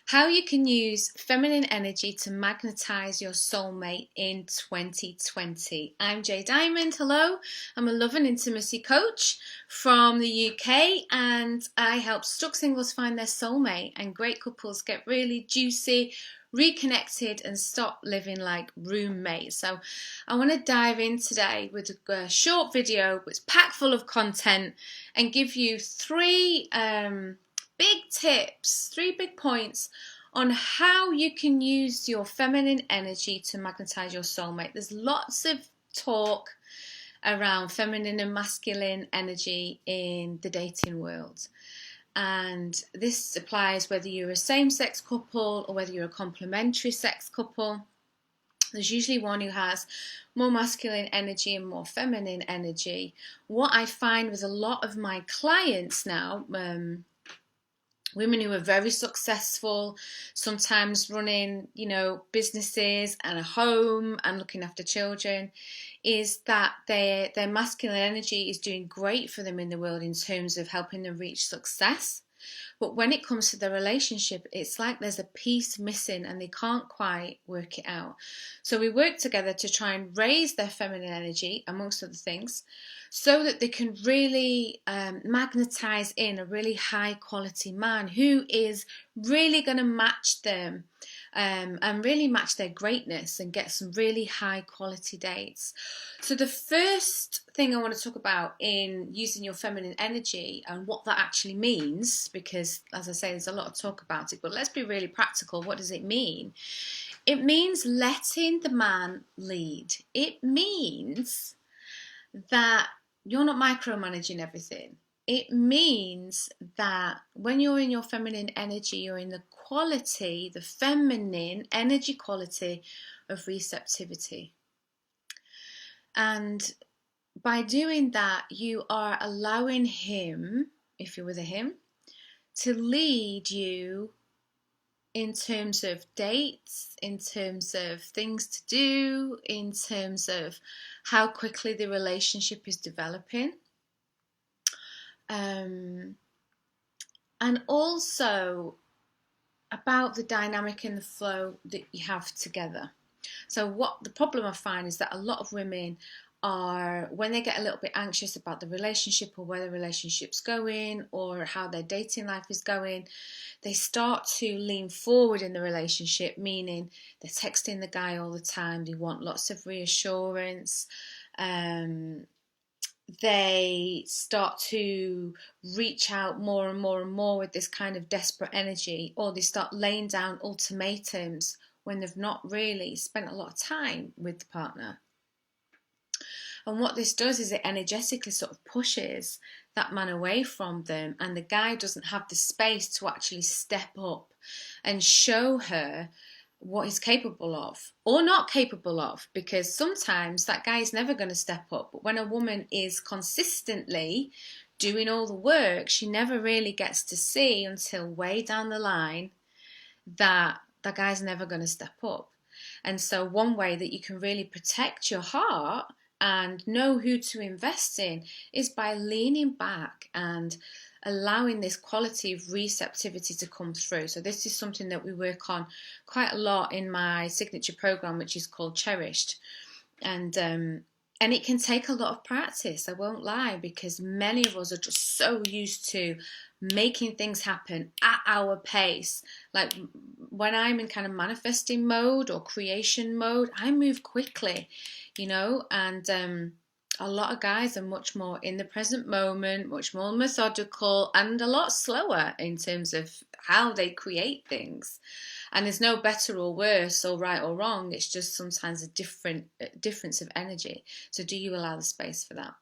How you can use feminine energy to magnetize your soulmate in 2020. I'm Jay Diamond. Hello, I'm a love and intimacy coach from the UK, and I help stuck singles find their soulmate and great couples get really juicy, reconnected, and stop living like roommates. So I want to dive in today with a short video which is packed full of content and give you three big tips, three big points on how you can use your feminine energy to magnetize your soulmate. There's lots of talk around feminine and masculine energy in the dating world. And this applies whether you're a same-sex couple or whether you're a complementary sex couple. There's usually one who has more masculine energy and more feminine energy. What I find with a lot of my clients now, women who are very successful, sometimes running, businesses and a home and looking after children, is that their masculine energy is doing great for them in the world in terms of helping them reach success. But when it comes to the relationship, it's like there's a piece missing and they can't quite work it out. So we work together to try and raise their feminine energy, amongst other things, so that they can really magnetize in a really high quality man who is really going to match them and really match their greatness and get some really high quality dates. So the first thing I want to talk about in using your feminine energy and what that actually means, because as I say, there's a lot of talk about it, but let's be really practical. What does it mean? It means letting the man lead. It means that you're not micromanaging everything. It means that when you're in your feminine energy, you're in the quality, the feminine energy quality of receptivity. And by doing that, you are allowing him, if you're with a him, to lead you in terms of dates, in terms of things to do, in terms of how quickly the relationship is developing. And also about the dynamic and the flow that you have together. So what the problem I find is that a lot of women are, when they get a little bit anxious about the relationship or where the relationship's going or how their dating life is going, they start to lean forward in the relationship, meaning they're texting the guy all the time, they want lots of reassurance, they start to reach out more and more and more with this kind of desperate energy, or they start laying down ultimatums when they've not really spent a lot of time with the partner. And what this does is it energetically sort of pushes that man away from them, and the guy doesn't have the space to actually step up and show her what he's capable of or not capable of, because sometimes that guy is never going to step up. But when a woman is consistently doing all the work, she never really gets to see until way down the line that that guy's never going to step up. And so one way that you can really protect your heart and know who to invest in is by leaning back and allowing this quality of receptivity to come through. So this is something that we work on quite a lot in my signature program, which is called Cherished. And it can take a lot of practice, I won't lie, because many of us are just so used to making things happen at our pace. Like when I'm in kind of manifesting mode or creation mode, I move quickly, and a lot of guys are much more in the present moment, much more methodical, and a lot slower in terms of how they create things. And there's no better or worse or right or wrong. It's just sometimes a difference of energy. So do you allow the space for that?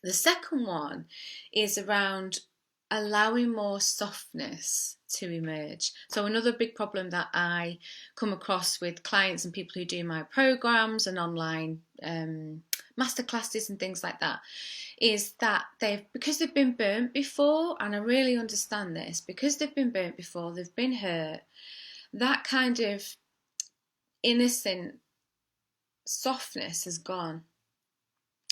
The second one is around allowing more softness to emerge. So another big problem that I come across with clients and people who do my programs and online masterclasses and things like that is that because they've been burnt before, and I really understand this, because they've been burnt before, they've been hurt, that kind of innocent softness has gone.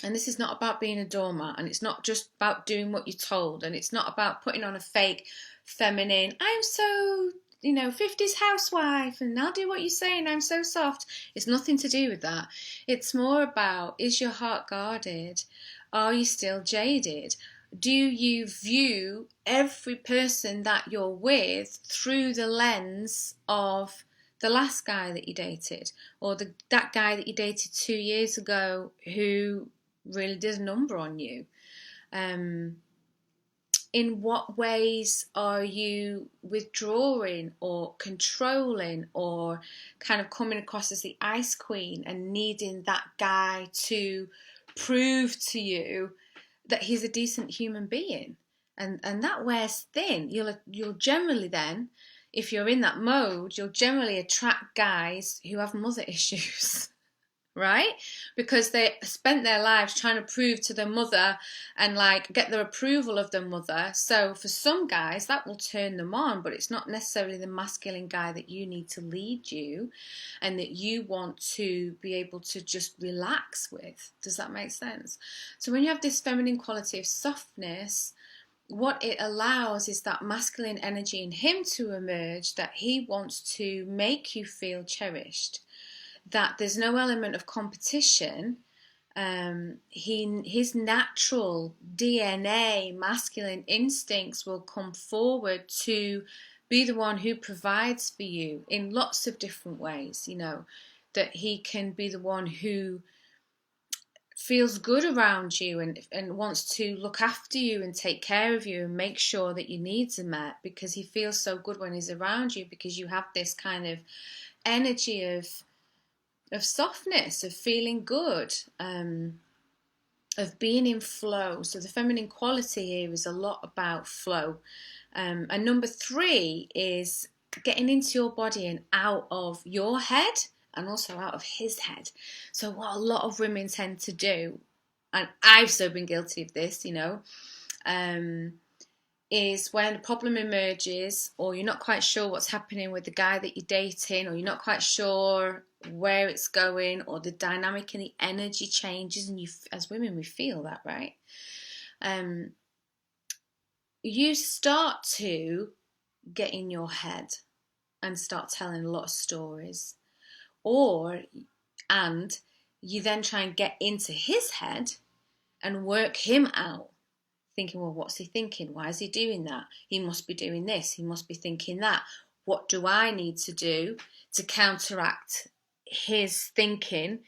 And this is not about being a doormat, and it's not just about doing what you're told, and it's not about putting on a fake feminine, I'm so 50s housewife and I'll do what you say and I'm so soft. It's nothing to do with that. It's more about, is your heart guarded? Are you still jaded? Do you view every person that you're with through the lens of the last guy that you dated, or that guy that you dated 2 years ago who really did a number on you? In what ways are you withdrawing or controlling or kind of coming across as the ice queen and needing that guy to prove to you that he's a decent human being? And that wears thin. You'll generally then, if you're in that mode, you'll generally attract guys who have mother issues. Right? Because they spent their lives trying to prove to their mother and get the approval of their mother. So for some guys that will turn them on, but it's not necessarily the masculine guy that you need to lead you and that you want to be able to just relax with. Does that make sense? So when you have this feminine quality of softness, what it allows is that masculine energy in him to emerge, that he wants to make you feel cherished, that there's no element of competition. His natural DNA, masculine instincts will come forward to be the one who provides for you in lots of different ways, that he can be the one who feels good around you and wants to look after you and take care of you and make sure that your needs are met, because he feels so good when he's around you, because you have this kind of energy of softness, of feeling good, of being in flow. So the feminine quality here is a lot about flow. And number 3 is getting into your body and out of your head and also out of his head. So what a lot of women tend to do, and I've so been guilty of this, is when a problem emerges, or you're not quite sure what's happening with the guy that you're dating, or you're not quite sure where it's going, or the dynamic and the energy changes, and you, as women, we feel that, right? You start to get in your head and start telling a lot of stories, and you then try and get into his head and work him out, thinking, well, what's he thinking? Why is he doing that? He must be doing this. He must be thinking that. What do I need to do to counteract his thinking?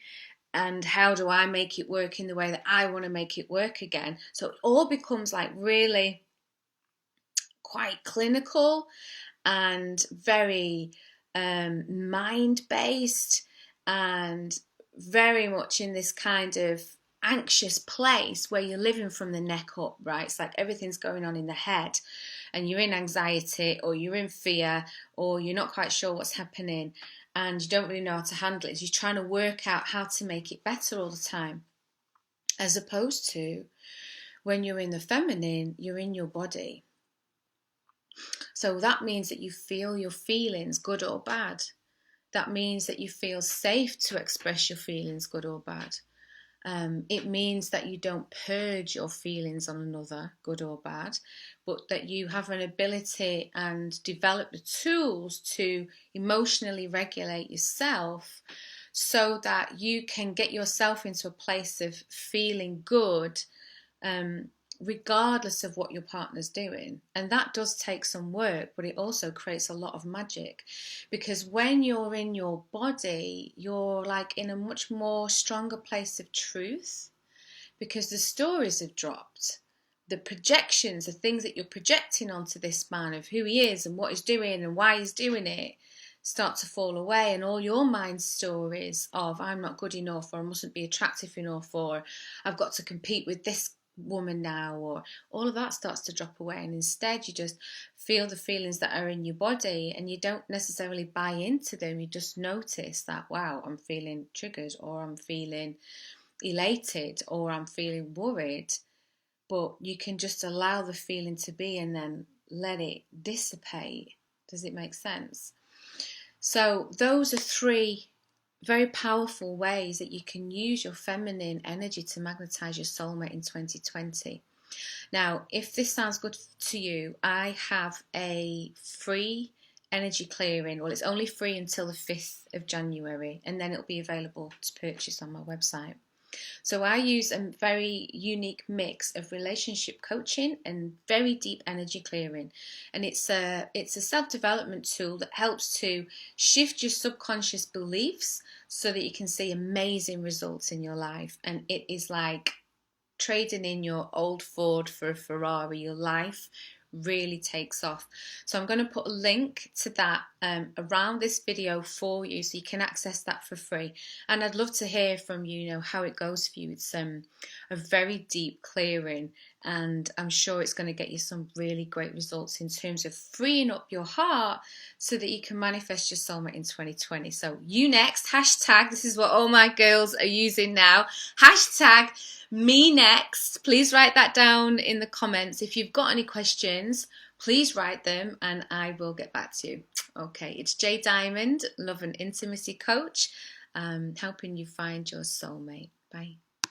And how do I make it work in the way that I want to make it work again? So it all becomes really quite clinical and very mind-based, and very much in this kind of anxious place where you're living from the neck up, right? It's like everything's going on in the head and you're in anxiety, or you're in fear, or you're not quite sure what's happening and you don't really know how to handle it. So you're trying to work out how to make it better all the time, as opposed to when you're in the feminine, you're in your body. So that means that you feel your feelings, good or bad. That means that you feel safe to express your feelings, good or bad. It means that you don't purge your feelings on another, good or bad, but that you have an ability and develop the tools to emotionally regulate yourself, so that you can get yourself into a place of feeling good, regardless of what your partner's doing. And that does take some work, but it also creates a lot of magic, because when you're in your body, you're in a much more stronger place of truth, because the stories have dropped. The projections, the things that you're projecting onto this man of who he is and what he's doing and why he's doing it, start to fall away, and all your mind stories of I'm not good enough, or I mustn't be attractive enough, or I've got to compete with this woman now, or all of that starts to drop away, and instead you just feel the feelings that are in your body, and you don't necessarily buy into them. You just notice that, wow, I'm feeling triggered, or I'm feeling elated, or I'm feeling worried, but you can just allow the feeling to be and then let it dissipate. Does it make sense? So those are 3 very powerful ways that you can use your feminine energy to magnetize your soulmate in 2020. Now, if this sounds good to you, I have a free energy clearing. Well, it's only free until the 5th of January, and then it'll be available to purchase on my website. So I use a very unique mix of relationship coaching and very deep energy clearing. And it's a self-development tool that helps to shift your subconscious beliefs so that you can see amazing results in your life. And it is like trading in your old Ford for a Ferrari. Your life really takes off. So I'm going to put a link to that around this video for you, so you can access that for free. And I'd love to hear from you, how it goes for you. It's a very deep clearing, and I'm sure it's going to get you some really great results in terms of freeing up your heart so that you can manifest your soulmate in 2020. So you next, hashtag, this is what all my girls are using now, hashtag me next. Please write that down in the comments. If you've got any questions, please write them and I will get back to you. Okay, it's Jay Diamond, Love and Intimacy Coach, helping you find your soulmate. Bye.